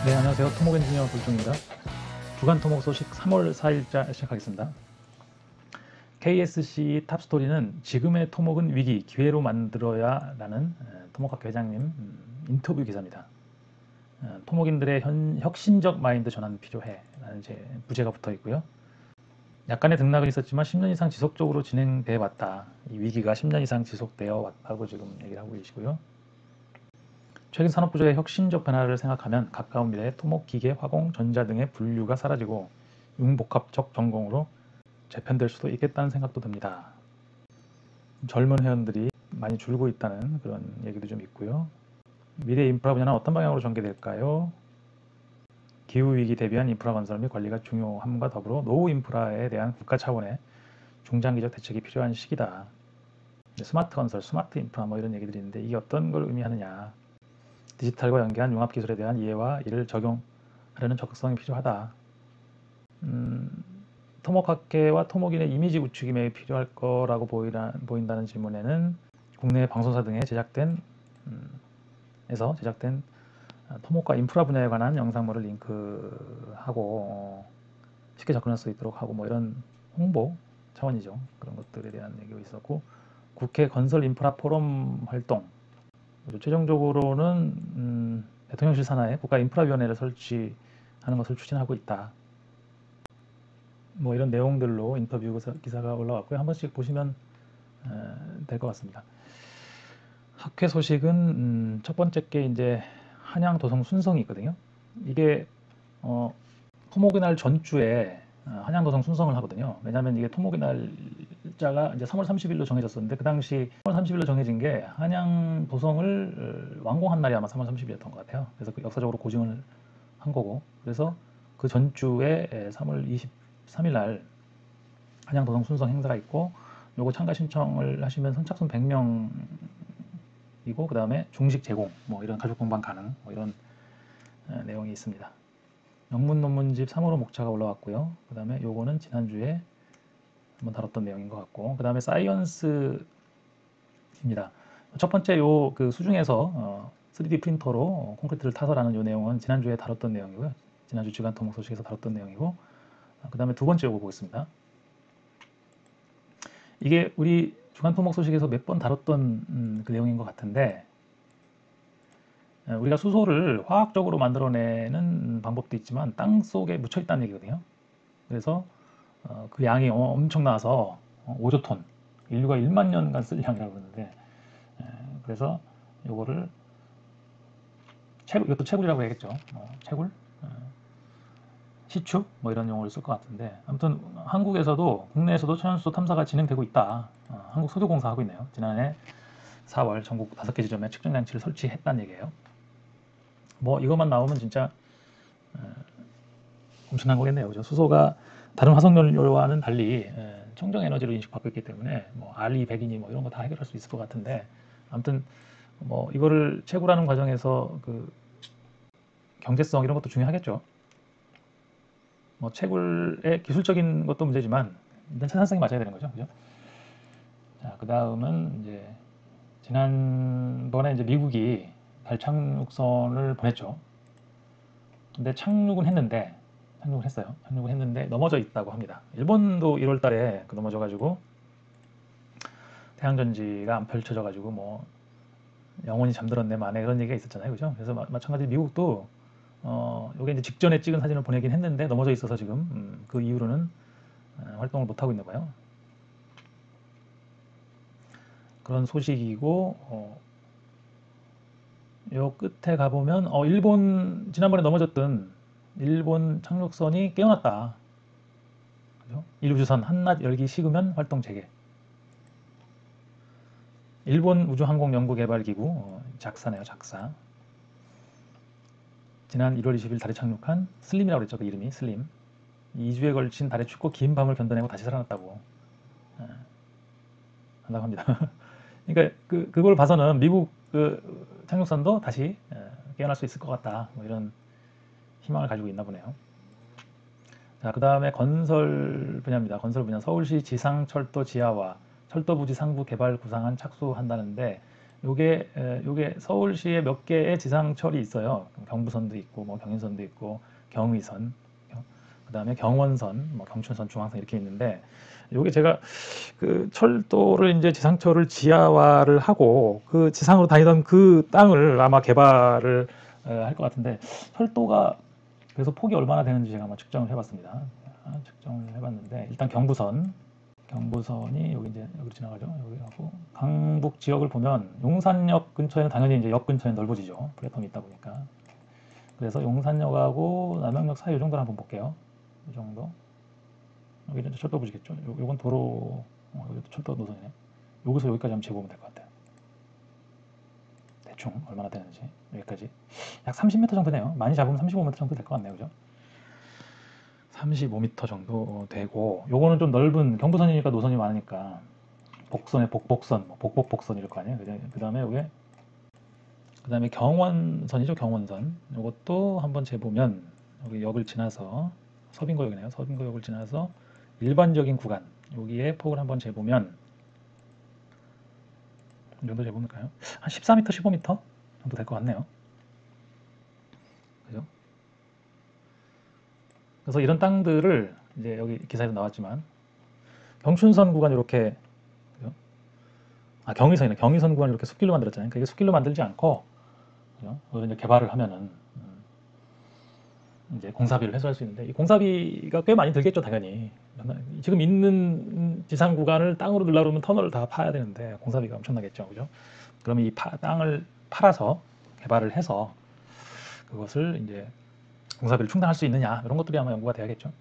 네, 안녕하세요. 토목 엔지니어 돌종입니다. 주간 토목 소식 3월 4일자 시작하겠습니다. KSC 탑스토리는 지금의 토목은 위기, 기회로 만들어야 라는 토목학회 회장님 인터뷰 기사입니다. 토목인들의 혁신적 마인드 전환 필요해 라는 부제가 붙어 있고요. 약간의 등락은 있었지만 10년 이상 지속적으로 진행돼 왔다. 이 위기가 10년 이상 지속되어 왔다고 지금 얘기를 하고 계시고요. 최근 산업구조의 혁신적 변화를 생각하면 가까운 미래에 토목, 기계, 화공, 전자 등의 분류가 사라지고 융복합적 전공으로 재편될 수도 있겠다는 생각도 듭니다. 젊은 회원들이 많이 줄고 있다는 그런 얘기도 좀 있고요. 미래 인프라 분야는 어떤 방향으로 전개될까요? 기후위기 대비한 인프라 건설 및 관리가 중요함과 더불어 노후 인프라에 대한 국가 차원의 중장기적 대책이 필요한 시기다. 스마트 건설, 스마트 인프라 뭐 이런 얘기들이 있는데 이게 어떤 걸 의미하느냐. 디지털과 연계한 융합기술에 대한 이해와 이를 적용하려는 적극성이 필요하다. 토목학회와 토목인의 이미지 구축이 매우 필요할 거라고 보인다는 질문에는 국내 방송사 등에 제작된 토목과 인프라 분야에 관한 영상물을 링크하고 쉽게 접근할 수 있도록 하고 뭐 이런 홍보 차원이죠. 그런 것들에 대한 얘기가 있었고, 국회 건설 인프라 포럼 활동, 최종적으로는 대통령실 산하에 국가인프라위원회를 설치하는 것을 추진하고 있다. 뭐 이런 내용들로 인터뷰 기사가 올라왔고요. 한 번씩 보시면 될 것 같습니다. 학회 소식은 첫 번째 게 이제 한양 도성 순성이 있거든요. 이게 토목의 날 전주에 한양 도성 순성을 하거든요. 왜냐하면 이게 토목의 날짜가 이제 3월 30일로 정해졌었는데 그 당시 3월 30일로 정해진 게 한양 도성을 완공한 날이 아마 3월 30일이었던 것 같아요. 그래서 그 역사적으로 고증을 한 거고, 그래서 그 전주에 3월 23일 날 한양 도성 순성 행사가 있고, 요거 참가 신청을 하시면 선착순 100명이고 그 다음에 중식 제공, 뭐 이런 가족 동반 가능, 뭐 이런 내용이 있습니다. 영문 논문집 3호로 목차가 올라왔고요. 그 다음에 요거는 지난주에 한번 다뤘던 내용인 것 같고, 그 다음에 사이언스입니다. 첫 번째 요 그 수중에서 3D 프린터로 콘크리트를 타서라는 요 내용은 지난주에 다뤘던 내용이고요. 지난주 주간 토목 소식에서 다뤘던 내용이고, 그 다음에 두 번째 요거 보겠습니다. 이게 우리 주간 토목 소식에서 몇 번 다뤘던 그 내용인 것 같은데, 우리가 수소를 화학적으로 만들어내는 방법도 있지만 땅 속에 묻혀 있다는 얘기거든요. 그래서 그 양이 엄청 나서 5조 톤, 인류가 1만 년간 쓸 양이라고 그러는데, 그래서 요거를 이것도 채굴이라고 해야겠죠. 채굴, 시추 뭐 이런 용어를 쓸 것 같은데, 아무튼 한국에서도 국내에서도 천연수소 탐사가 진행되고 있다. 한국소조공사 하고 있네요. 지난해 4월 전국 5개 지점에 측정 장치를 설치했다는 얘기예요. 뭐 이것만 나오면 진짜 엄청난 거겠네요. 그죠? 수소가 다른 화석연료와는 달리 청정 에너지로 인식받고 있기 때문에 뭐 알이, 백이니 뭐 이런 거 다 해결할 수 있을 것 같은데, 아무튼 뭐 이거를 채굴하는 과정에서 그 경제성 이런 것도 중요하겠죠. 뭐 채굴의 기술적인 것도 문제지만 일단 생산성이 맞아야 되는 거죠. 그죠? 자, 그 다음은 이제 지난번에 이제 미국이 달 착륙선을 보냈죠. 근데 착륙을 했어요. 착륙을 했는데 넘어져 있다고 합니다. 일본도 1월 달에 넘어져가지고 태양전지가 안 펼쳐져가지고 뭐 영원히 잠들었네 만에 그런 얘기가 있었잖아요. 그죠? 그래서 마찬가지로 미국도 요게 이제 직전에 찍은 사진을 보내긴 했는데 넘어져 있어서 지금 그 이후로는 활동을 못 하고 있나 봐요. 그런 소식이고, 요 끝에 가보면 일본 지난번에 넘어졌던 일본 착륙선이 깨어났다. 그죠? 인류주선 한낮 열기 식으면 활동 재개. 일본 우주항공연구개발기구 작사네요. 작사. 지난 1월 20일 달에 착륙한 슬림이라고 그랬죠. 그 이름이 슬림. 2주에 걸친 달의 춥고 긴 밤을 견뎌내고 다시 살아났다고 한다고 합니다. 그러니까 그걸 봐서는 미국 그 착륙선도 다시 깨어날 수 있을 것 같다. 뭐 이런 희망을 가지고 있나 보네요. 자, 그 다음에 건설 분야입니다. 건설 분야. 서울시 지상철도 지하화 철도부지 상부 개발 구상안 착수한다는데, 요게 서울시에 몇 개의 지상철이 있어요. 경부선도 있고, 뭐 경인선도 있고, 경의선, 그다음에 경원선, 뭐 경춘선, 중앙선 이렇게 있는데, 요게 제가 그 철도를 이제 지상철을 지하화를 하고 그 지상으로 다니던 그 땅을 아마 개발을 할 것 같은데, 철도가 그래서 폭이 얼마나 되는지 제가 한번 측정을 해봤습니다. 측정을 해봤는데, 일단 경부선이 여기 이제 여기로 지나가죠. 여기 하고 강북 지역을 보면 용산역 근처에는 당연히 이제 역 근처에 넓어지죠. 플랫폼이 있다 보니까. 그래서 용산역하고 남영역 사이 이 정도를 한번 볼게요. 이 정도. 여기는 이제 철도 보시겠죠. 요건 도로, 여기도 철도 노선이네. 여기서 여기까지 한번 재보면 될 것 같아요. 대충 얼마나 되는지. 여기까지 약 30m 정도 되네요. 많이 잡으면 35m 정도 될 것 같네요. 그죠? 35m 정도 되고, 요거는 좀 넓은 경부선이니까 노선이 많으니까 복선에 복복선, 복복복선 이럴 거 아니에요. 그 다음에 경원선이죠. 경원선. 요것도 한번 재보면 여기 역을 지나서 서빙고역이네요. 서빙고역을 지나서 일반적인 구간, 여기에 폭을 한번 재보면 이 정도 재볼까요? 한 14m, 15m 정도 될 것 같네요. 그죠? 그래서 이런 땅들을 이제 여기 기사에도 나왔지만 경춘선 구간 이렇게, 경의선이네. 경의선 구간 이렇게 숲길로 만들었잖아요. 그러니까 이게 숲길로 만들지 않고, 그죠? 이제 개발을 하면은 이제 공사비를 해소할 수 있는데, 이 공사비가 꽤 많이 들겠죠, 당연히. 지금 있는 지상 구간을 땅으로 넣으려고 그러면 터널을 다 파야 되는데 공사비가 엄청나겠죠, 그죠? 그러면 이 땅을 팔아서 개발을 해서 그것을 이제 공사비를 충당할 수 있느냐, 이런 것들이 아마 연구가 돼야겠죠.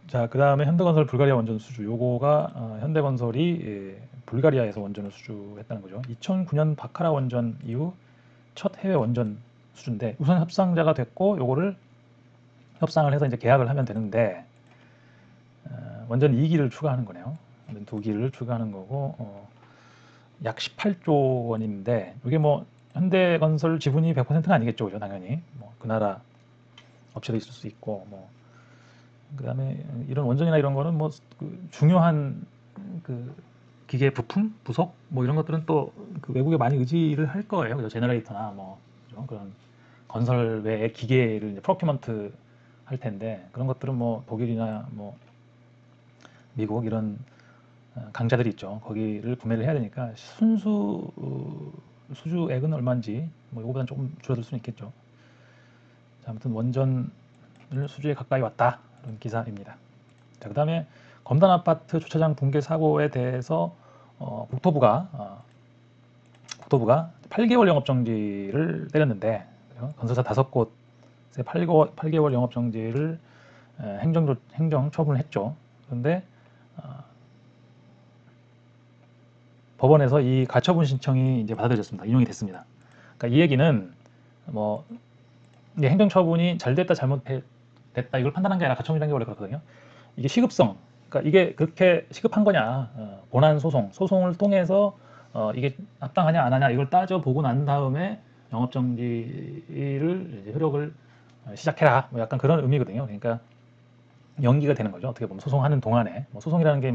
자, 그 다음에 현대건설 불가리아 원전 수주. 요거가 현대건설이 불가리아에서 원전을 수주했다는 거죠. 2009년 바카라 원전 이후 첫 해외 원전 수주인데, 우선 협상자가 됐고 요거를 협상을 해서 이제 계약을 하면 되는데, 원전 2기를 추가하는 거네요. 2기를 추가하는 거고, 약 18조 원인데, 이게 뭐 현대건설 지분이 100%는 아니겠죠, 그죠? 당연히 뭐 그 나라 업체도 있을 수 있고, 뭐 그다음에 이런 원전이나 이런 거는 뭐 그 중요한 그 기계 부품, 부속 뭐 이런 것들은 또 그 외국에 많이 의지를 할 거예요. 그죠? 제너레이터나 뭐 그죠? 그런 건설 외의 기계를 이제 프로큐먼트 할 텐데, 그런 것들은 뭐 독일이나 뭐 미국 이런 강자들이 있죠. 거기를 구매를 해야 되니까 순수 수주액은 얼마인지 뭐 이거보다는 조금 줄어들 수는 있겠죠. 자, 아무튼 원전을 수주에 가까이 왔다, 이런 기사입니다. 자, 그 다음에 검단 아파트 주차장 붕괴 사고에 대해서 국토부가 8개월 영업 정지를 때렸는데, 그죠? 건설사 5곳에 8개월 영업 정지를 행정 처분을 했죠. 그런데 법원에서 이 가처분 신청이 이제 받아들여졌습니다. 인용이 됐습니다. 그러니까 이 얘기는 뭐 행정 처분이 잘 됐다 잘못됐다 이걸 판단한 게 아니라, 가처분이라는 게 원래 그렇거든요. 이게 시급성, 그러니까 이게 그렇게 시급한 거냐, 본안 소송을 통해서 이게 합당하냐 안 하냐 이걸 따져보고 난 다음에 영업정지를 이제 효력을 시작해라, 뭐 약간 그런 의미거든요. 그러니까 연기가 되는 거죠. 어떻게 보면 소송하는 동안에. 뭐 소송이라는 게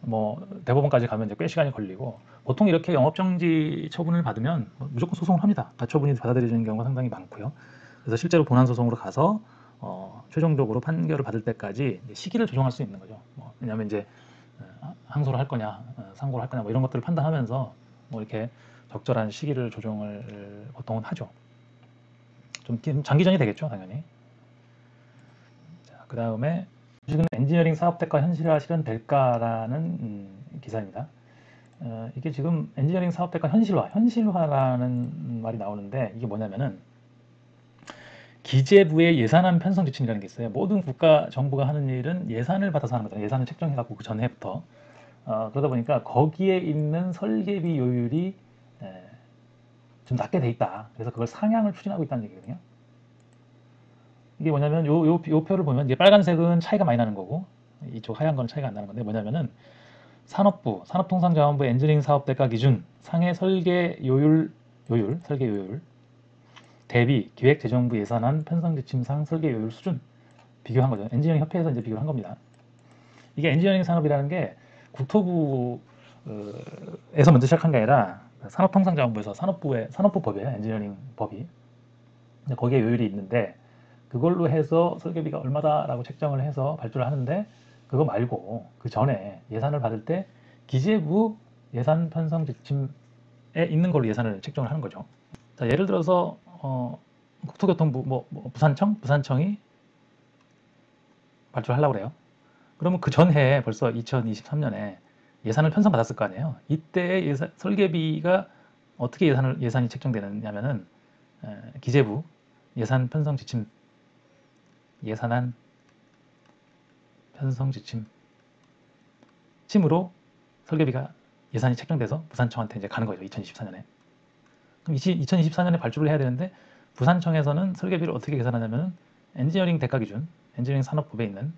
뭐 대법원까지 가면 이제 꽤 시간이 걸리고, 보통 이렇게 영업정지 처분을 받으면 무조건 소송을 합니다. 가처분이 받아들여지는 경우가 상당히 많고요. 그래서 실제로 본안 소송으로 가서 최종적으로 판결을 받을 때까지 시기를 조정할 수 있는 거죠. 왜냐하면 이제 항소를 할 거냐, 상고를 할 거냐, 뭐 이런 것들을 판단하면서 뭐 이렇게 적절한 시기를 조정을 보통은 하죠. 좀 장기전이 되겠죠, 당연히. 자, 그 다음에 주식은 엔지니어링 사업대가 현실화 실현될까라는 기사입니다. 이게 지금 엔지니어링 사업대가 현실화라는 말이 나오는데, 이게 뭐냐면은 기재부의 예산안 편성 지침이라는 게 있어요. 모든 국가 정부가 하는 일은 예산을 받아서 하는 거잖아요. 예산을 책정해갖고 그 전해부터. 그러다 보니까 거기에 있는 설계비 요율이 좀 낮게 돼 있다. 그래서 그걸 상향을 추진하고 있다는 얘기거든요. 이게 뭐냐면 요 표를 보면 이제 빨간색은 차이가 많이 나는 거고, 이쪽 하얀 건 차이가 안 나는 건데, 뭐냐면은 산업통상자원부 엔지니어링 사업대가 기준 상해 설계 요율 대비 기획재정부 예산안 편성 지침상 설계 요율 수준 비교한 거죠. 엔지니어링 협회에서 이제 비교를 한 겁니다. 이게 엔지니어링 산업이라는 게 국토부 에서 먼저 시작한 게 아니라 산업통상자원부에서 산업부법이에요. 엔지니어링 법이. 근데 거기에 요율이 있는데 그걸로 해서 설계비가 얼마다라고 책정을 해서 발주를 하는데 그거 말고 그 전에 예산을 받을 때 기재부 예산 편성 지침에 있는 걸로 예산을 책정을 하는 거죠. 자, 예를 들어서 국토교통부 부산청이 발주를 하려고 그래요. 그러면 그 전해에 벌써 2023년에 예산을 편성받았을 거 아니에요. 이때 설계비가 어떻게 예산이 책정되느냐면은 기재부 예산 편성 지침 예산안 편성 지침으로 설계비가 예산이 책정돼서 부산청한테 이제 가는 거죠. 2024년에. 그럼 2024년에 발주를 해야 되는데 부산청에서는 설계비를 어떻게 계산하냐면은 엔지니어링 대가 기준, 엔지니어링 산업법에 있는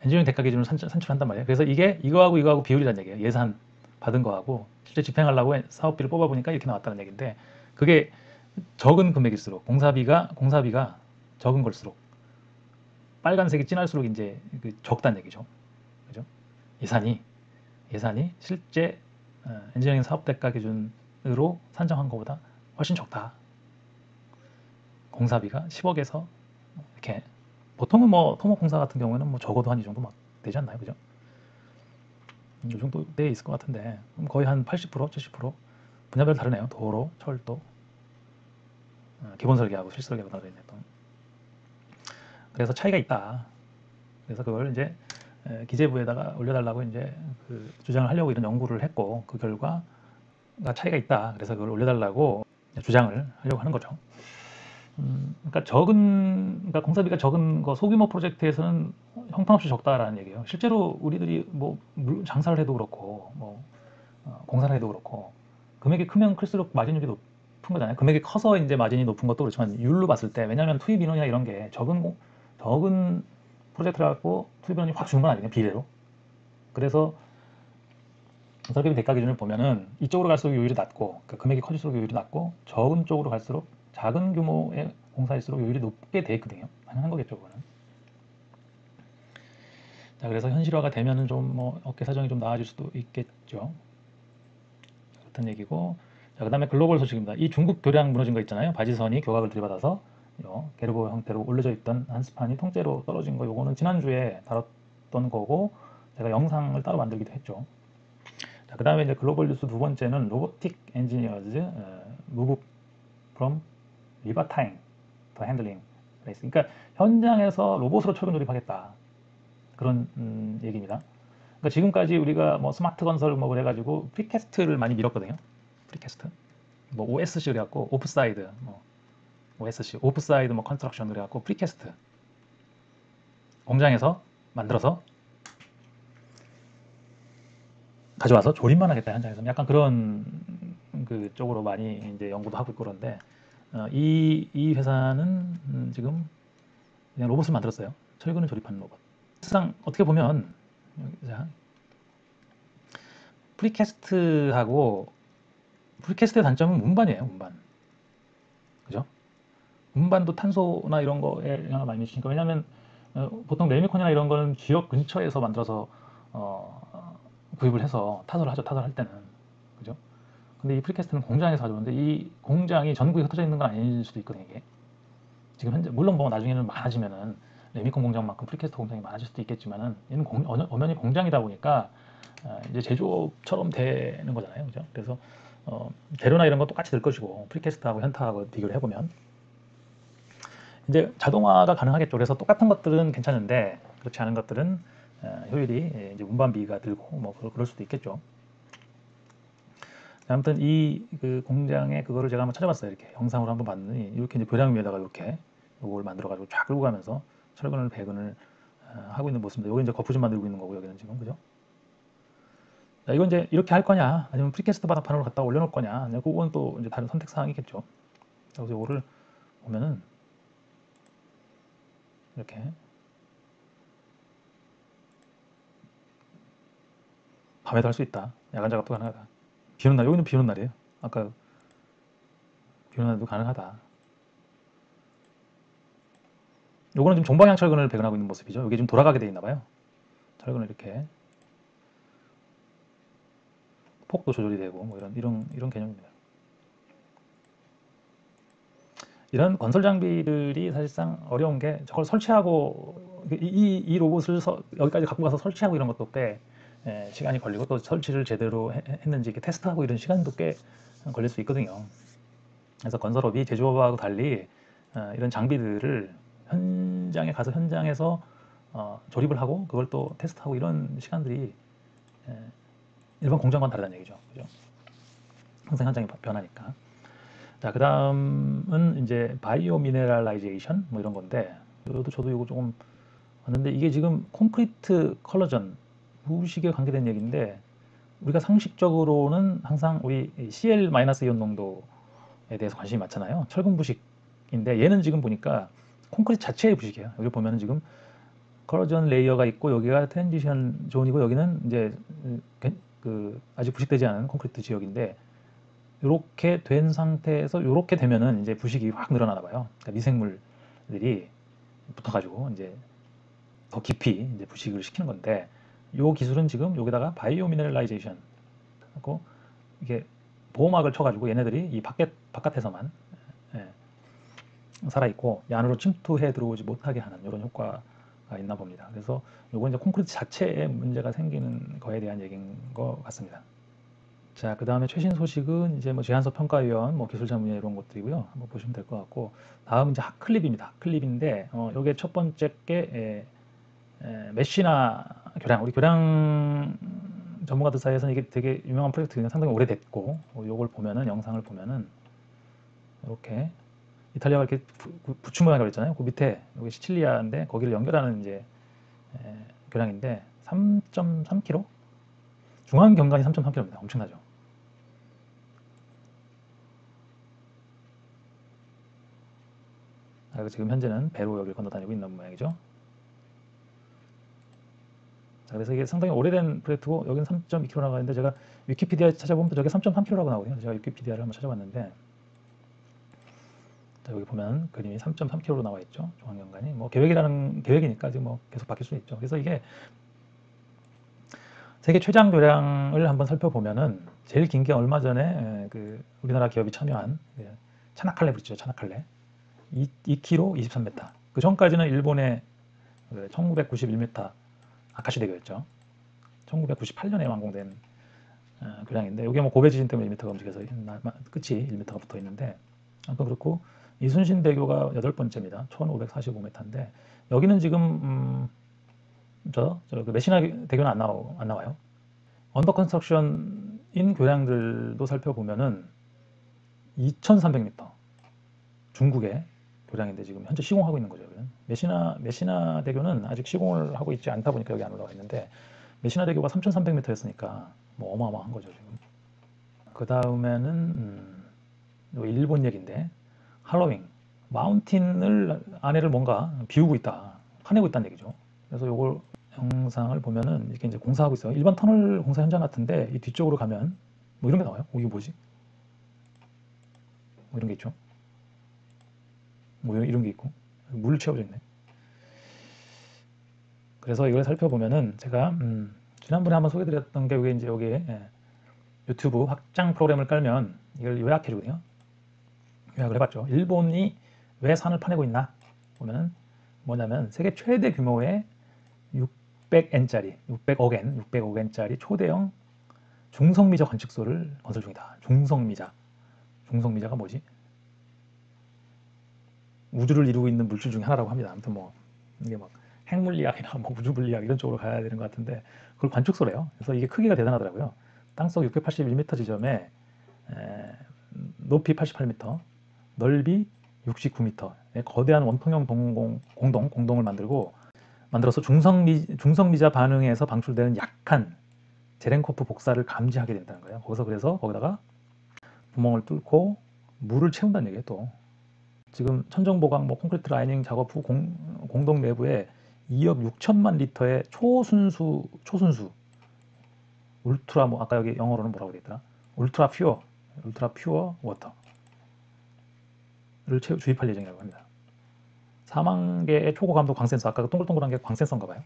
엔지니어링 대가 기준을 산출한단 말이에요. 그래서 이거하고 비율이란 얘기예요. 예산 받은 거하고 실제 집행하려고 사업비를 뽑아보니까 이렇게 나왔다는 얘기인데 그게 적은 금액일수록 공사비가 적은 걸수록 빨간색이 진할수록 이제 적다는 얘기죠. 그죠? 예산이 실제 엔지니어링 사업 대가 기준으로 산정한 것보다 훨씬 적다. 공사비가 10억에서 이렇게 보통은 뭐 토목공사 같은 경우에는 뭐 적어도 한 이 정도 막 되지 않나요, 그죠? 이 정도 돼 있을 것 같은데 거의 한 80%, 70% 분야별 다르네요. 도로, 철도, 기본 설계하고 실시 설계하고 다르네요. 그래서 차이가 있다. 그래서 그걸 이제 기재부에다가 올려달라고 이제 주장을 하려고 이런 연구를 했고 그 결과가 차이가 있다. 그래서 그걸 올려달라고 주장을 하려고 하는 거죠. 그러니까 공사비가 적은 거 소규모 프로젝트에서는 형편없이 적다라는 얘기예요. 실제로 우리들이 뭐 장사를 해도 그렇고 공사를 해도 그렇고 금액이 크면 클수록 마진율이 높은 거잖아요. 금액이 커서 이제 마진이 높은 것도 그렇지만 율로 봤을 때 왜냐하면 투입 인원이나 이런 게 적은 프로젝트라고 투입 인원이 확 주는 건 아니에요. 비례로. 그래서 설계비 대가 기준을 보면은 이쪽으로 갈수록 요율이 낮고 금액이 커질수록 요율이 낮고 적은 쪽으로 갈수록 작은 규모의 공사일수록 요율이 높게 돼 있거든요. 당연한 거겠죠, 그거는. 자, 그래서 현실화가 되면은 좀 업계 사정이 좀 나아질 수도 있겠죠. 그렇다는 얘기고. 자, 그다음에 글로벌 소식입니다. 이 중국 교량 무너진 거 있잖아요. 바지선이 교각을 들이받아서 게르보 형태로 올려져 있던 한 스판이 통째로 떨어진 거. 요거는 지난주에 다뤘던 거고 제가 영상을 따로 만들기도 했죠. 자, 그다음에 이제 글로벌 뉴스 두 번째는 로보틱 엔지니어즈 move from 리버타임 더 핸들링 레이스. 그러니까 현장에서 로봇으로 철근 조립하겠다 그런 얘기입니다. 그러니까 지금까지 우리가 뭐 스마트 건설 뭐 그래가지고 프리캐스트를 많이 밀었거든요. 프리캐스트 뭐 OSC 그래갖고 오프사이드 OSC 오프사이드 컨스트럭션 그래갖고 프리캐스트 공장에서 만들어서 가져와서 조립만 하겠다 현장에서 약간 그런 그 쪽으로 많이 이제 연구도 하고 있고 그런데 이 회사는 지금 그냥 로봇을 만들었어요. 철근을 조립하는 로봇. 사실상 어떻게 보면 프리캐스트의 단점은 운반이에요. 운반. 그죠? 운반도 탄소나 이런 거에 영향을 많이 미치니까 왜냐하면 보통 레미콘이나 이런 거는 지역 근처에서 만들어서 구입을 해서 타설을 하죠. 타설할 때는. 그죠? 근데 이 프리캐스트는 공장에서 가져오는데 이 공장이 전국에 흩어져 있는 건 아닐 수도 있거든요. 이게. 지금 현재 물론 뭐 나중에는 많아지면은 레미콘 공장만큼 프리캐스트 공장이 많아질 수도 있겠지만은 얘는 엄연히 공장이다 보니까 이제 제조업처럼 되는 거잖아요. 그죠? 그래서 재료나 이런 건 똑같이 될 것이고 프리캐스트하고 현타하고 비교를 해보면 이제 자동화가 가능하겠죠. 그래서 똑같은 것들은 괜찮은데 그렇지 않은 것들은 효율이 이제 운반비가 들고 뭐 그럴 수도 있겠죠. 아무튼 그 공장의 그거를 제가 한번 찾아봤어요. 이렇게 영상으로 한번 봤더니 이렇게 이제 벼랑 위에다가 이렇게 이걸 만들어가지고 쫙 끌고 가면서 철근을 배근을 하고 있는 모습입니다. 여기 이제 거푸집 만들고 있는 거고 여기는 지금 그죠? 자, 이건 이제 이렇게 할 거냐 아니면 프리캐스트 바닥판으로 갖다 올려놓을 거냐 그건 또 이제 다른 선택 사항이겠죠. 그래서 이거를 보면은 이렇게 밤에도 할 수 있다. 야간 작업도 가능하다. 비 오는 날 여기는 비 오는 날이에요. 아까 비 오는 날도 가능하다. 요거는 지금 종방향 철근을 배근하고 있는 모습이죠. 이게 지금 돌아가게 돼 있나 봐요. 철근을 이렇게 폭도 조절이 되고 뭐 이런 개념입니다. 이런 건설 장비들이 사실상 어려운 게 저걸 설치하고 이 로봇을 여기까지 갖고 가서 설치하고 이런 것도 꽤 시간이 걸리고 또 설치를 제대로 했는지 이렇게 테스트하고 이런 시간도 꽤 걸릴 수 있거든요. 그래서 건설업이 제조업하고 달리 이런 장비들을 현장에 가서 현장에서 조립을 하고 그걸 또 테스트하고 이런 시간들이 일반 공장과는 다르다는 얘기죠. 그죠? 항상 현장이 변하니까. 자, 그 다음은 이제 바이오 미네랄라이제이션 뭐 이런 건데 저도 이거 조금 봤는데 이게 지금 콘크리트 컬러전 부식에 관계된 얘기인데 우리가 상식적으로는 항상 우리 CL-이온 농도에 대해서 관심이 많잖아요. 철분 부식인데 얘는 지금 보니까 콘크리트 자체의 부식이에요. 여기 보면은 지금 컬러전 레이어가 있고 여기가 트랜지션 존이고 여기는 이제 그 아직 부식되지 않은 콘크리트 지역인데 이렇게 된 상태에서 이렇게 되면은 이제 부식이 확 늘어나나 봐요. 그러니까 미생물들이 붙어가지고 이제 더 깊이 이제 부식을 시키는 건데 이 기술은 지금 여기다가 바이오 미네랄라이제이션 하고 이게 보호막을 쳐가지고 얘네들이 이 바깥에서만 살아 있고 이 안으로 침투해 들어오지 못하게 하는 이런 효과가 있나 봅니다. 그래서 요건 이제 콘크리트 자체에 문제가 생기는 거에 대한 얘기인 것 같습니다. 자, 그 다음에 최신 소식은 이제 뭐 제안서 평가위원, 뭐 기술자 분야 이런 것들이고요. 한번 보시면 될 것 같고, 다음 이제 핫클립입니다. 핫클립인데, 요게 첫 번째 게 메시나 교량, 우리 교량 전문가들 사이에서는 이게 되게 유명한 프로젝트가 상당히 오래됐고, 요걸 보면은 영상을 보면은 이렇게 이탈리아가 이렇게 부추 모양이라고 했잖아요. 그 밑에 여기 시칠리아인데 거기를 연결하는 이제 교량인데 3.3km? 중앙 경관이 3.3km입니다. 엄청나죠. 지금 현재는 배로 여기를 건너다니고 있는 모양이죠. 자, 그래서 이게 상당히 오래된 프로젝트고 여기는 3.2km 나가는데 제가 위키피디아에 찾아보면 저게 3.3km라고 나오거든요. 제가 위키피디아를 한번 찾아봤는데 자, 여기 보면 그림이 3.3km로 나와 있죠. 중앙 경관이 뭐 계획이니까 지금 뭐 계속 바뀔 수 있죠. 그래서 이게 세계 최장 교량을 한번 살펴보면은 제일 긴 게 얼마 전에 그 우리나라 기업이 참여한 차나칼레 그렇죠. 차나칼레 2km 23m. 그 전까지는 일본의 1991m 아카시 대교였죠. 1998년에 완공된 교량인데 이게 뭐 고베 지진 때문에 1m가 움직여서 끝이 1m가 붙어 있는데 아무튼 그렇고 이순신 대교가 8번째입니다. 1545m인데 여기는 지금 그 메시나 대교는 안 나와요. 언더 컨스트럭션인 교량들도 살펴보면은 2300m 중국의 교량인데 지금 현재 시공하고 있는 거죠. 메시나 대교는 아직 시공을 하고 있지 않다 보니까 여기 안 올라와 있는데 메시나 대교가 3,300m였으니까 뭐 어마어마한 거죠 지금. 그 다음에는 일본 얘기인데 할로윙 마운틴을 안에를 뭔가 비우고 있다, 파내고 있다는 얘기죠. 그래서 요걸 영상을 보면은 이렇게 이제 공사하고 있어요. 일반 터널 공사 현장 같은데 이 뒤쪽으로 가면 뭐 이런 게 나와요. 이게 뭐지? 뭐 이런 게 있죠. 뭐 이런 게 있고 물 채워져 있네. 그래서 이걸 살펴보면은 제가 지난번에 한번 소개드렸던 게 이제 여기에 유튜브 확장 프로그램을 깔면 이걸 요약해 주거든요. 요약을 해봤죠. 일본이 왜 산을 파내고 있나 보면은 뭐냐면 세계 최대 규모의 600N짜리 600억 N짜리 초대형 중성미자 관측소를 건설 중이다. 중성미자가 뭐지? 우주를 이루고 있는 물질 중에 하나라고 합니다. 아무튼 뭐 이게 막 핵물리학이나 뭐 우주물리학 이런 쪽으로 가야 되는 것 같은데 그걸 관측소래요. 그래서 이게 크기가 대단하더라고요. 땅속 681m 지점에 높이 88m, 넓이 69m의 거대한 원통형 공동을 만들어서 중성미자 반응에서 방출되는 약한 제렌코프 복사를 감지하게 된다는 거예요. 그래서 거기다가 구멍을 뚫고 물을 채운다는 얘기예요. 또 지금 천정보강 뭐 콘크리트 라이닝 작업 후 공동 내부에 2억 6천만 리터의 초순수 울트라 뭐 아까 여기 영어로는 뭐라고 되어 있더라? 울트라 퓨어 워터를 주입할 예정이라고 합니다. 4만 개의 초고감도 광센서, 아까 그 동글동글한 게 광센서인가 봐요.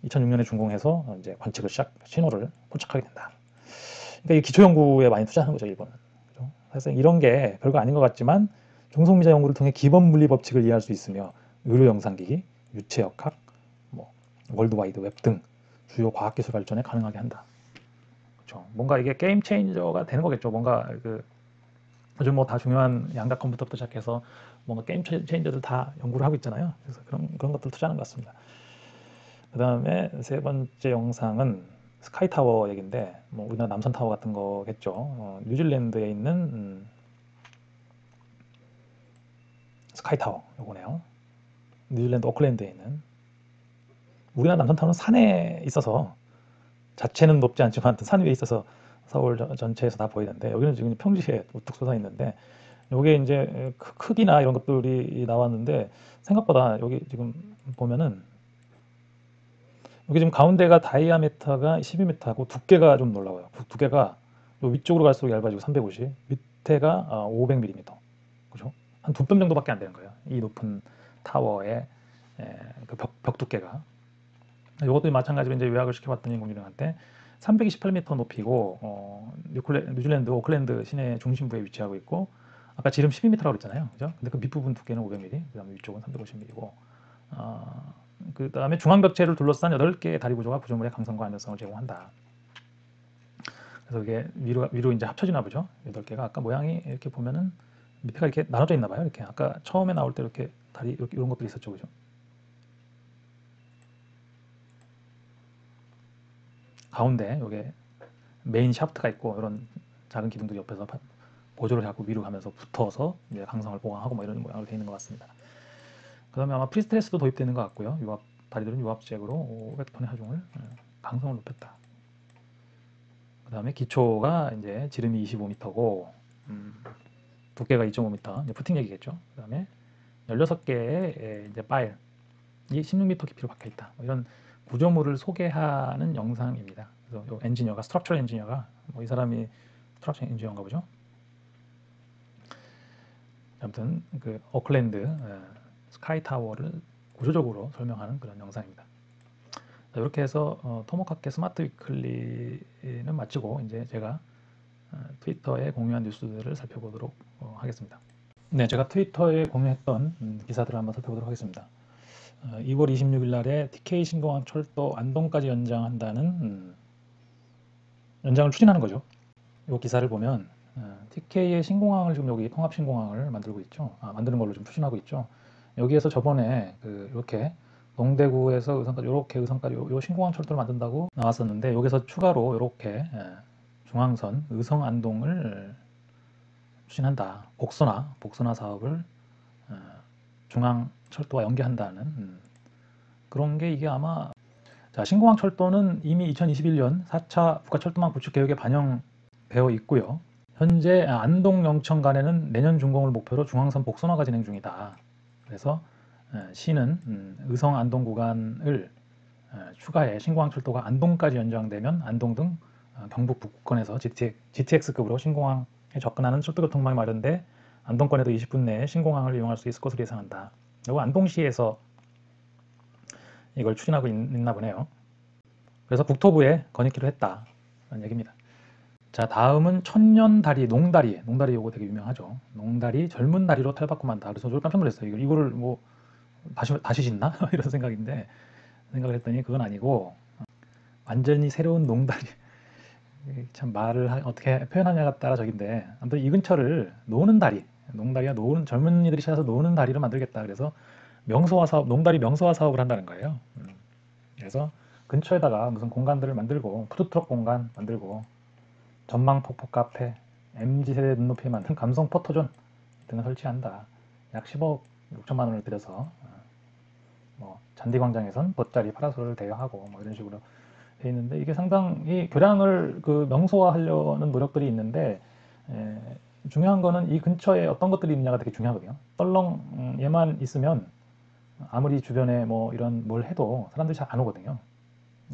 2006년에 준공해서 이제 관측을 신호를 포착하게 된다. 그러니까 이 기초 연구에 많이 투자하는 거죠, 일본은. 그죠? 사실 이런 게 별거 아닌 것 같지만 중성미자 연구를 통해 기본 물리 법칙을 이해할 수 있으며 의료 영상기기, 유체 역학, 뭐 월드와이드 웹 등 주요 과학기술 발전에 가능하게 한다. 그렇죠. 뭔가 이게 게임 체인저가 되는 거겠죠. 뭔가 그 요즘 뭐 다 중요한 양각 컴퓨터부터 시작해서 뭔가 게임 체인저들 다 연구를 하고 있잖아요. 그래서 그런 것들 투자하는 것 같습니다. 그 다음에 세 번째 영상은 스카이타워 얘기인데, 뭐 우리나라 남산타워 같은 거겠죠. 뉴질랜드에 있는 스카이타워 요거네요. 뉴질랜드 오클랜드에 있는. 우리나라 남산타워는 산에 있어서 자체는 높지 않지만 산 위에 있어서 서울 전체에서 다 보이는데, 여기는 지금 평지에 우뚝 솟아 있는데, 요게 이제 크기나 이런 것들이 나왔는데 생각보다 여기 지금 보면은 여기 지금 가운데가 다이아미터가 12m고 두께가 좀 놀라워요. 두께가 요 위쪽으로 갈수록 얇아지고 350, 밑에가 500mm. 그죠? 한 두 뼘 정도밖에 안 되는 거예요. 이 높은 타워의 그 벽 두께가. 이것도 마찬가지로 이제 요약을 시켜봤더니 공유령한테 328m 높이고 뉴질랜드 오클랜드 시내 중심부에 위치하고 있고, 아까 지름 12m라고 그랬잖아요. 그죠? 근데 그 밑부분 두께는 500mm, 그다음에 위쪽은 350mm고, 그 다음에 중앙벽체를 둘러싼 8개의 다리 구조가 구조물의 강성과 안전성을 제공한다. 그래서 이게 위로 이제 합쳐지나 보죠. 8개가 아까 모양이 이렇게 보면은 밑에가 이렇게 나눠져 있나 봐요. 이렇게 아까 처음에 나올 때 이렇게 다리 이런 것들이 있었죠, 그죠? 가운데 이게 메인 샤프트가 있고 이런 작은 기둥들이 옆에서 보조를 잡고 위로 가면서 붙어서 이제 강성을 보강하고 뭐 이런 모양으로 되어 있는 것 같습니다. 그다음에 아마 프리스트레스도 도입되는 것 같고요. 다리들은 유압잭으로 500톤의 하중을 강성을 높였다. 그 다음에 기초가 이제 지름이 25m고 두께가 2.5m, 이제 푸팅 얘기겠죠. 그 다음에 16개의 이제 파일이 16m 깊이로 박혀 있다. 뭐 이런 구조물을 소개하는 영상입니다. 그래서 요 엔지니어가 스트럭처 엔지니어가 뭐 이 사람이 스트럭처 엔지니어인가 보죠. 아무튼 그 오클랜드 스카이타워를 구조적으로 설명하는 그런 영상입니다. 자, 이렇게 해서 토목학계 스마트 위클리는 마치고 이제 제가 트위터에 공유한 뉴스들을 살펴보도록 하겠습니다. 네, 제가 트위터에 공유했던 기사들을 한번 살펴보도록 하겠습니다. 2월 26일 날에 TK 신공항 철도 안동까지 연장한다는 연장을 추진하는 거죠. 이 기사를 보면 TK의 신공항을 지금 여기 통합 신공항을 만들고 있죠. 만드는 걸로 좀 추진하고 있죠. 여기에서 저번에 이렇게 동대구에서 의성까지 이렇게 의성까지 요 신공항 철도를 만든다고 나왔었는데, 여기서 추가로 이렇게 중앙선 의성 안동을 추진한다. 복선화 사업을 중앙 철도와 연계한다는 그런 게, 이게 아마 자, 신공항 철도는 이미 2021년 4차 국가철도망 구축 계획에 반영되어 있고요. 현재 안동 영천 간에는 내년 준공을 목표로 중앙선 복선화가 진행 중이다. 그래서 시는 의성 안동 구간을 추가해 신공항 철도가 안동까지 연장되면 안동 등 경북 북부권에서 GTX급으로 신공항에 접근하는 철도교통망이 마련돼 안동권에도 20분 내에 신공항을 이용할 수 있을 것으로 예상한다. 그리고 안동시에서 이걸 추진하고 있나 보네요. 그래서 국토부에 건의키로 했다. 라는 얘기입니다. 자, 다음은 천년다리, 농다리 요거 되게 유명하죠. 농다리, 젊은 다리로 탈바꿈한다. 그래서 저 깜짝 놀랐어요. 이거를 뭐 다시 짓나? 이런 생각인데, 생각을 했더니 그건 아니고 완전히 새로운 농다리. 참 말을 어떻게 표현하냐에 따라 저긴데, 아무튼 이 근처를 노는 다리, 농다리가 젊은이들이 찾아서 노는 다리를 만들겠다. 그래서 명소화 사업, 농다리 명소화 사업을 한다는 거예요. 그래서 근처에다가 무슨 공간들을 만들고, 푸드트럭 공간 만들고, 전망 폭포 카페, MZ세대 눈높이에 맞는 감성 포토존 등을 설치한다. 약 10억 6천만 원을 들여서 뭐 잔디광장에선 돗자리 파라솔을 대여하고 뭐 이런 식으로 돼 있는데, 이게 상당히 교량을 명소화하려는 노력들이 있는데, 중요한 거는 이 근처에 어떤 것들이 있느냐가 되게 중요하거든요. 썰렁 얘만 있으면 아무리 주변에 뭐 이런 뭘 해도 사람들이 잘 안 오거든요.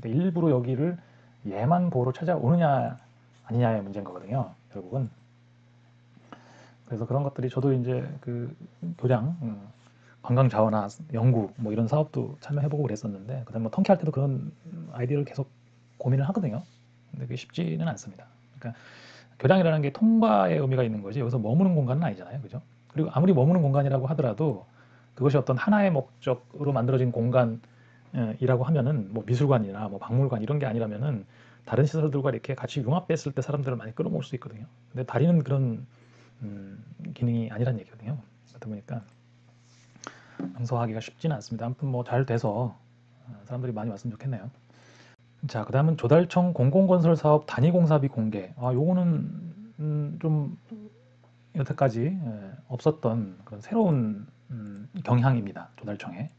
그러니까 일부러 여기를 얘만 보러 찾아오느냐 아니냐의 문제인 거거든요, 결국은. 그래서 그런 것들이, 저도 이제 그 교량 관광 자원화 연구 뭐 이런 사업도 참여해보고 그랬었는데, 그다음에 뭐 터키 할 때도 그런 아이디어를 계속 고민을 하거든요. 근데 그게 쉽지는 않습니다. 그러니까 교량이라는 게 통과의 의미가 있는 거지 여기서 머무는 공간은 아니잖아요, 그죠? 그리고 아무리 머무는 공간이라고 하더라도 그것이 어떤 하나의 목적으로 만들어진 공간이라고 하면은 뭐 미술관이나 뭐 박물관 이런 게 아니라면은 다른 시설들과 이렇게 같이 융합됐을 때 사람들을 많이 끌어모을 수 있거든요. 근데 다리는 그런 기능이 아니란 얘기거든요. 그러다 보니까 명소화하기가 쉽지는 않습니다. 아무튼 뭐 잘 돼서 사람들이 많이 왔으면 좋겠네요. 자, 그 다음은 조달청 공공건설 사업 단위공사비 공개. 요거는 좀 여태까지 없었던 그런 새로운 경향입니다. 조달청에.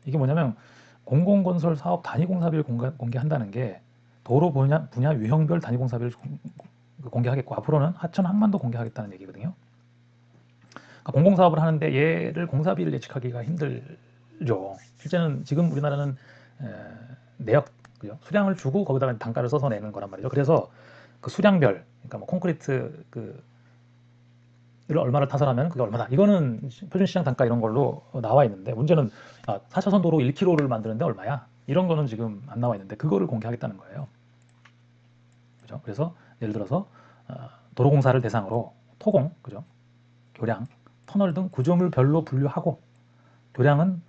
이게 뭐냐면 공공건설 사업 단위공사비를 공개한다는 게 도로 분야 유형별 단위공사비를 공개하겠고 앞으로는 하천 항만도 공개하겠다는 얘기거든요. 그러니까 공공사업을 하는데 얘를 공사비를 예측하기가 힘들죠. 실제는 지금 우리나라는 내역, 그죠? 수량을 주고 거기다가 단가를 써서 내는 거란 말이죠. 그래서 그 수량별, 그러니까 뭐 콘크리트 를 얼마를 타설하면 그게 얼마다. 이거는 표준시장 단가 이런 걸로 나와 있는데 문제는 4차선 도로 1km를 만드는데 얼마야? 이런 거는 지금 안 나와 있는데 그거를 공개하겠다는 거예요. 그죠? 그래서 예를 들어서 도로공사를 대상으로 토공, 그죠? 교량, 터널 등 구조물별로 분류하고 교량은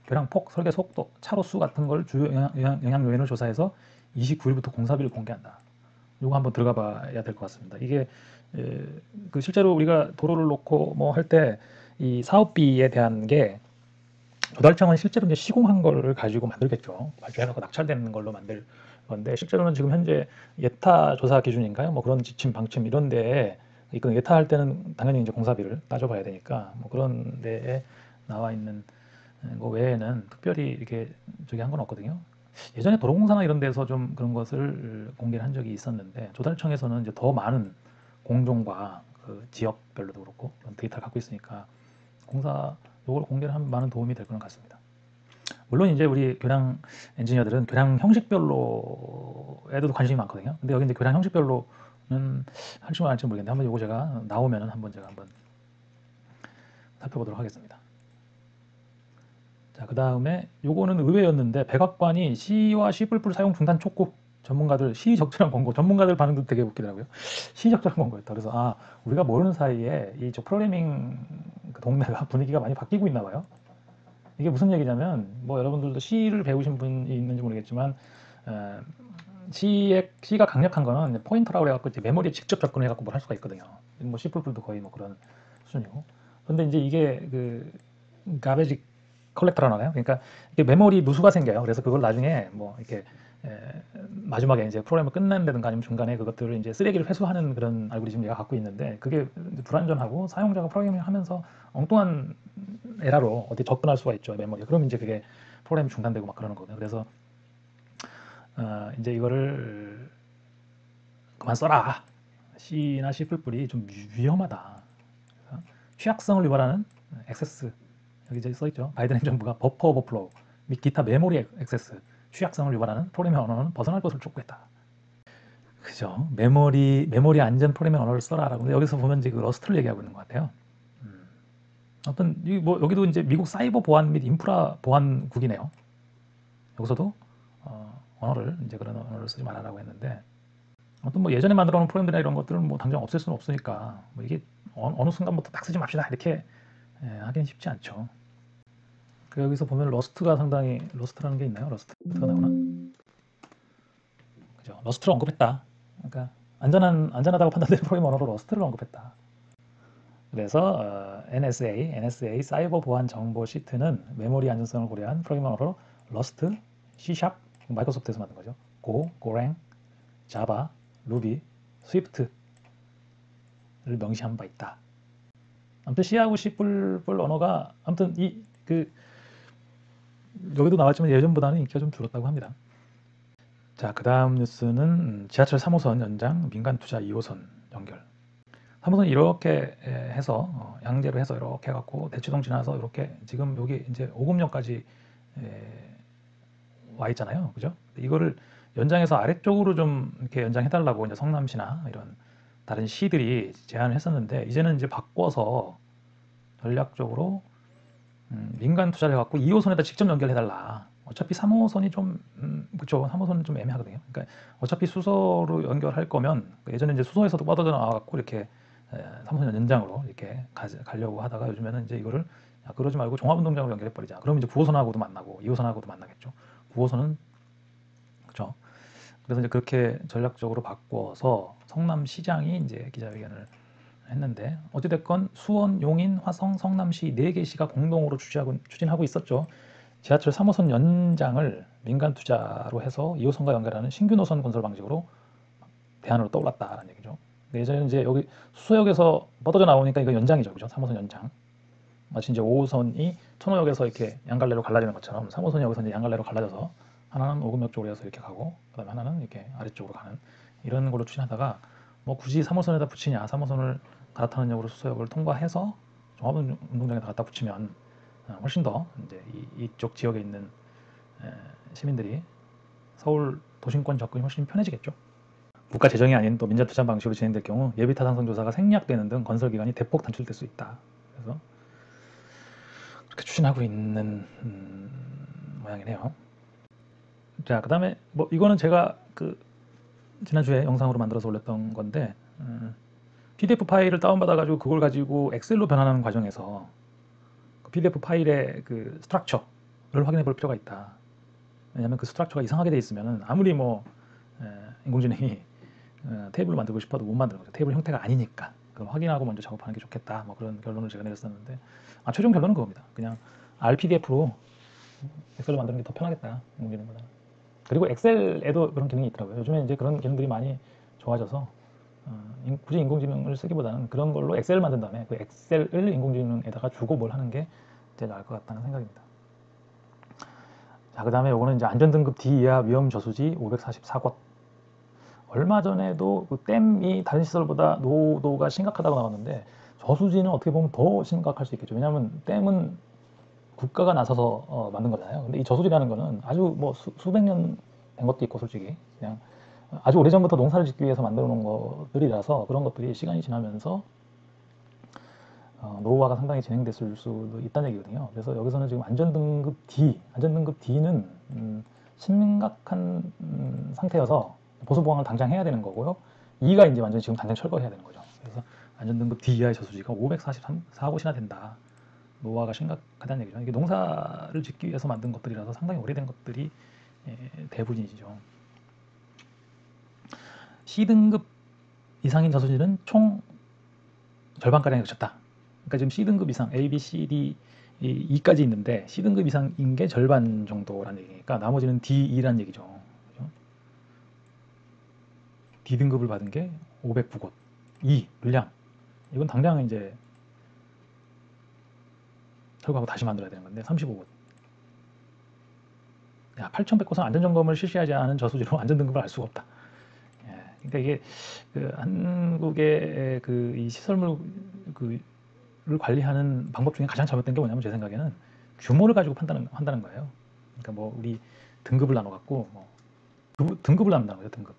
교량 폭, 설계 속도, 차로 수 같은 걸 주요 영향 요인을 조사해서 29일부터 공사비를 공개한다. 이거 한번 들어가 봐야 될 것 같습니다. 이게 그 실제로 우리가 도로를 놓고 뭐 할 때 이 사업비에 대한 게 조달청은 실제로 이제 시공한 거를 가지고 만들겠죠. 발주해갖고 낙찰되는 걸로 만들 건데 실제로는 지금 현재 예타 조사 기준인가요? 뭐 그런 지침 방침 이런 데에 이건 예타할 때는 당연히 이제 공사비를 따져봐야 되니까 뭐 그런 데에 나와 있는 거 외에는 특별히 이렇게 저기 한 건 없거든요. 예전에 도로공사나 이런 데서 좀 그런 것을 공개를 한 적이 있었는데 조달청에서는 이제 더 많은 공종과 그 지역별로도 그렇고 그런 데이터를 갖고 있으니까 공사 요걸 공개를 하면 많은 도움이 될 것 같습니다. 물론 이제 우리 교량 엔지니어들은 교량 형식별로에도 관심이 많거든요. 근데 여기 이제 교량 형식별로는 할지 말지 모르겠는데 한번 요거 제가 나오면은 한번 제가 한번 살펴보도록 하겠습니다. 자, 그 다음에 요거는 의외였는데 백악관이 C와 C++ 사용 중단 촉구 전문가들 시적절한 권고 전문가들 반응도 되게 웃기더라고요. 시적절한 권고였다. 그래서 우리가 모르는 사이에 이저 프로그래밍 그 동네가 분위기가 많이 바뀌고 있나 봐요. 이게 무슨 얘기냐면 뭐 여러분들도 C를 배우신 분이 있는지 모르겠지만 C가 강력한 거는 포인터라고 해갖고 이제 메모리에 직접 접근해갖고 뭘 할 수가 있거든요. 뭐 C++도 거의 뭐 그런 수준이고. 그런데 이제 이게 그 가베지 컬렉터라고 하나요? 그러니까 이게 메모리 누수가 생겨요. 그래서 그걸 나중에 뭐 이렇게 마지막에 이제 프로그램을 끝낸다든가 아니면 중간에 그것들을 이제 쓰레기를 회수하는 그런 알고리즘 얘가 갖고 있는데 그게 불안전하고 사용자가 프로그래밍을 하면서 엉뚱한 에러로 어디 접근할 수가 있죠, 메모리에. 그러면 이제 그게 프로그램이 중단되고 막 그러는 거거든요. 그래서 이제 이거를 그만 써라. C나 C++ 좀 위험하다. 취약성을 유발하는 액세스, 여기 이제 써있죠. 바이든 행정부가 버퍼 오버플로우 및 기타 메모리 액세스 취약성을 유발하는 프로그래밍 언어는 벗어날 것을 촉구했다. 그죠? 메모리 안전 프로그래밍 언어를 써라라고. 근데 여기서 보면 이제 그 러스트를 얘기하고 있는 것 같아요. 어떤 뭐 여기도 이제 미국 사이버 보안 및 인프라 보안국이네요. 여기서도 언어를 이제 그런 언어를 쓰지 말아라고 했는데 어떤 뭐 예전에 만들어 놓은 프로그램이나 이런 것들은 뭐 당장 없앨 수는 없으니까 뭐 이게 어느 순간부터 딱 쓰지 맙시다 이렇게 하기는 쉽지 않죠. 그 여기서 보면 러스트가 상당히 러스트라는 게 있나요? 러스트가 나오나? 그죠? 러스트를 언급했다. 그러니까 안전하다고 판단되는 프로그램 언어로 러스트를 언급했다. 그래서 NSA 사이버 보안 정보 시트는 메모리 안전성을 고려한 프로그래밍 언어로 러스트, C#, 마이크로소프트에서 만든 거죠. Go, Golang, Java, Ruby, Swift를 명시한 바 있다. 아무튼 C하고 C++ 언어가 아무튼 여기도 나왔지만 예전보다는 인기가 좀 줄었다고 합니다. 자, 그 다음 뉴스는 지하철 3호선 연장 민간 투자 2호선 연결. 3호선 이렇게 해서 양재로 해서 이렇게 해갖고 대치동 지나서 이렇게 지금 여기 이제 오금역까지 와 있잖아요, 그죠? 이거를 연장해서 아래쪽으로 좀 이렇게 연장해달라고 이제 성남시나 이런 다른 시들이 제안을 했었는데 이제는 이제 바꿔서 전략적으로 민간 투자를 해갖고 2호선에다 직접 연결해달라. 어차피 3호선이 좀 그쵸. 3호선은 좀 애매하거든요. 그러니까 어차피 수서로 연결할 거면 예전에 이제 수서에서도 뻗어져 나와갖고 이렇게 3호선 연장으로 이렇게 가려고 하다가 요즘에는 이제 이거를 야, 그러지 말고 종합운동장으로 연결해 버리자. 그럼 이제 9호선하고도 만나고 2호선하고도 만나겠죠. 9호선은 그죠. 그래서 이제 그렇게 전략적으로 바꿔서 성남시장이 이제 기자회견을 했는데 어찌됐건 수원, 용인, 화성, 성남시 4개 시가 공동으로 추진하고 있었죠. 지하철 3호선 연장을 민간 투자로 해서 2호선과 연결하는 신규 노선 건설 방식으로 대안으로 떠올랐다라는 얘기죠. 예전에 이제 여기 수서역에서 뻗어져 나오니까 이거 연장이죠, 그죠? 3호선 연장. 마치 이제 5호선이 천호역에서 이렇게 양갈래로 갈라지는 것처럼 3호선이 여기서 이제 양갈래로 갈라져서 하나는 오금역 쪽으로 해서 이렇게 가고 그다음에 하나는 이렇게 아래쪽으로 가는 이런 걸로 추진하다가 뭐 굳이 3호선에다 붙이냐, 3호선을 갈아타는 역으로 수서역을 통과해서 종합운동장에다 갖다 붙이면 훨씬 더 이제 이쪽 지역에 있는 시민들이 서울 도심권 접근이 훨씬 편해지겠죠. 국가 재정이 아닌 또 민자 투자 방식으로 진행될 경우 예비 타당성 조사가 생략되는 등 건설 기간이 대폭 단축될 수 있다. 그래서 그렇게 추진하고 있는 모양이네요. 자, 그다음에 뭐 이거는 제가 그 지난주에 영상으로 만들어서 올렸던 건데 PDF 파일을 다운받아가지고 그걸 가지고 엑셀로 변환하는 과정에서 그 PDF 파일의 그 스트럭처를 확인해 볼 필요가 있다. 왜냐하면 그 스트럭처가 이상하게 돼 있으면 아무리 뭐 인공지능이 테이블을 만들고 싶어도 못 만드는 거죠. 테이블 형태가 아니니까. 그럼 확인하고 먼저 작업하는 게 좋겠다. 뭐 그런 결론을 제가 내렸었는데 최종 결론은 그겁니다. 그냥 RPDF로 엑셀로 만드는 게 더 편하겠다. 인공지능보다. 그리고 엑셀에도 그런 기능이 있더라고요. 요즘에 이제 그런 기능들이 많이 좋아져서 굳이 인공지능을 쓰기보다는 그런 걸로 엑셀을 만든 다음에 그 엑셀을 인공지능에다가 주고 뭘 하는 게 제일 나을 것 같다는 생각입니다. 자, 그 다음에 요거는 이제 안전등급 D 이하 위험 저수지 544곳. 얼마 전에도 그 댐이 다른 시설보다 노도가 심각하다고 나왔는데 저수지는 어떻게 보면 더 심각할 수 있겠죠. 왜냐하면 댐은 국가가 나서서 만든 거잖아요. 근데 이 저수지라는 거는 아주 뭐 수백 년 된 것도 있고 솔직히 그냥 아주 오래전부터 농사를 짓기 위해서 만들어 놓은 것들이라서 그런 것들이 시간이 지나면서 노후화가 상당히 진행됐을 수도 있다는 얘기거든요. 그래서 여기서는 지금 안전등급 D는 심각한 상태여서 보수보강을 당장 해야 되는 거고요. 2가 이제 완전히 지금 당장 철거해야 되는 거죠. 그래서 안전등급 D 이하의 저수지가 544곳이나 된다. 노화가 심각하다는 얘기죠. 이게 농사를 짓기 위해서 만든 것들이라서 상당히 오래된 것들이 대부분이죠. C등급 이상인 저수지는 총 절반가량이 그쳤다. 그러니까 지금 C등급 이상, A, B, C, D, E까지 있는데 C등급 이상인 게 절반 정도라는 얘기니까 나머지는 D, E라는 얘기죠. 그죠? D등급을 받은 게 509곳. E, 물량. 이건 당장 이제 철거하고 다시 만들어야 되는 건데 35곳. 야, 8,100곳은 안전점검을 실시하지 않은 저수지로 안전등급을 알 수가 없다. 예, 그러니까 이게 그 한국의 그 이 시설물 를 관리하는 방법 중에 가장 잘못된 게 뭐냐면 제 생각에는 규모를 가지고 판단한다는 거예요. 그러니까 뭐 우리 등급을 나눠 갖고 뭐 등급을 나눈다는 거죠. 등급.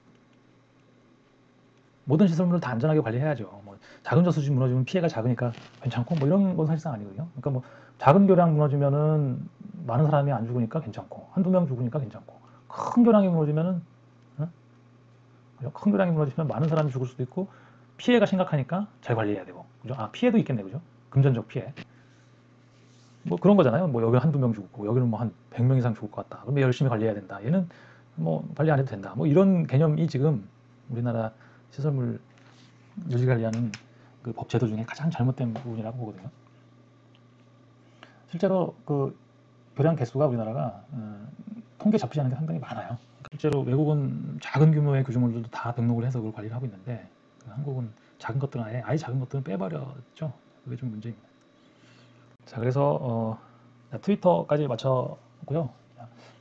모든 시설물을 다 안전하게 관리해야죠. 뭐 작은 저수지 무너지면 피해가 작으니까 괜찮고 뭐 이런 건 사실상 아니거든요. 그러니까 뭐 작은 교량 무너지면은 많은 사람이 안 죽으니까 괜찮고 한두 명 죽으니까 괜찮고 큰 교량이 무너지면은 큰 교량이 무너지면 많은 사람이 죽을 수도 있고 피해가 심각하니까 잘 관리해야 되고 그죠? 피해도 있겠네 그죠? 금전적 피해. 뭐 그런 거잖아요. 뭐 여기는 한두 명 죽고 여기는 뭐 한 100명 이상 죽을 것 같다. 그럼 열심히 관리해야 된다. 얘는 뭐 관리 안 해도 된다. 뭐 이런 개념이 지금 우리나라 시설물 유지 관리하는 그 법 제도 중에 가장 잘못된 부분이라고 보거든요. 실제로 그 교량 개수가 우리나라가 통계 잡히지 않은 게 상당히 많아요. 실제로 외국은 작은 규모의 구조물들도 다 등록을 해서 그걸 관리를 하고 있는데 한국은 작은 것들은 아예 작은 것들은 빼버렸죠. 그게 좀 문제입니다. 자, 그래서 트위터까지 마쳤고요.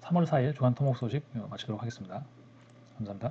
3월 4일 주간 토목 소식 마치도록 하겠습니다. 감사합니다.